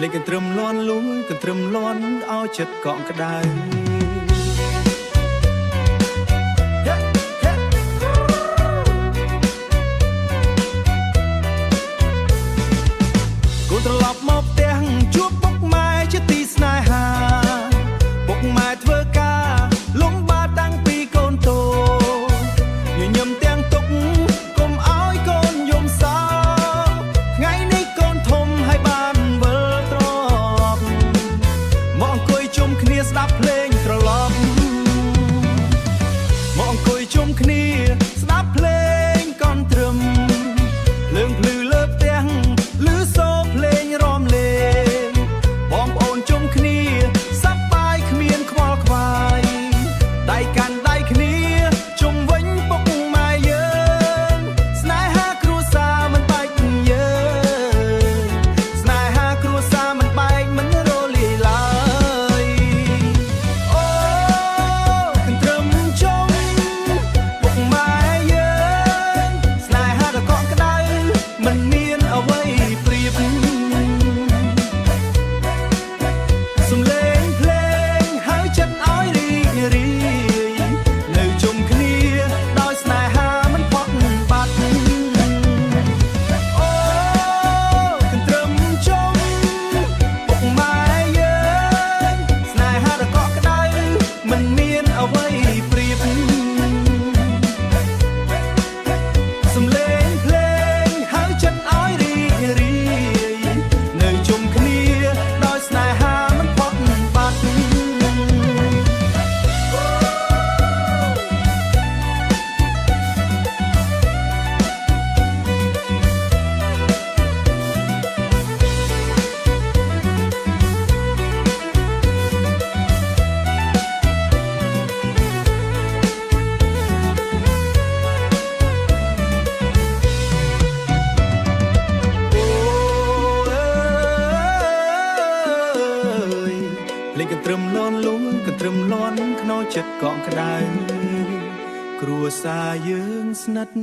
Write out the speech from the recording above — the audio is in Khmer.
លេងកន្ទ្រឹមលន់លួយកន្ទ្រឹមលន់ឲ្យចិត្តកក់ក្ដៅគូត្រឡប់មកផ្ទះជួបពុកម៉ែជាទីស្នេហាពុកម៉ែធ្វើការលំបាកតាំងពីកូនតូញញឹមទាំងទុកកុំឲ្យកូនយំសោថ្ងៃនេះកូនធំហើយបានវិលត្រប់មកអង្គុយជុំគ្នាស្ដាប់ភ្លេងត្រឡប់មកអង្គុយជុំគ្នាស្ដាប់ភ្លេងកូនត្រឹមលើងភ្លឺលើផ្ទះឮសូរភ្លេងរំលេងបងប្អូនជុំគ្នាសប្បាយគ្មានខ្វល់ខ្វាយដៃកាន់ដៃគ្នាជុំវិញពុកម៉ែយើងស្នេហាគ្រួសារមិនបែកយើងស្នេហាគ្រួសារមិនបែកមិនរលាយឡើយអូកន្ទ្រឹមជុំពុកម៉ែយើងស្នេហាដ៏កក់ក្ដៅមិនមានអ្វីប្រៀបសំឡេងភ្លេងហើយចិត្តឲ្យរីករាយនៅជុំគ្នាដោយស្នេហាមិនផុតបាត់អូកន្ទ្រឹមជុំពុកម៉ែយើងស្នេហាដ៏កក់ក្ដៅមិនមានអ្វីប្រៀបសំឡេងភ្លេងហើយចិត្តឲ្យរីករាយនៅជុំគ្នាដោយស្នេហាមិនផុតបាត់លេងកន្ទ្រឹមលន់លួយកន្ទ្រឹមលន់ក្នុងចិត្តកក់ក្ដៅគ្រួសារយើងស្និទ្ធ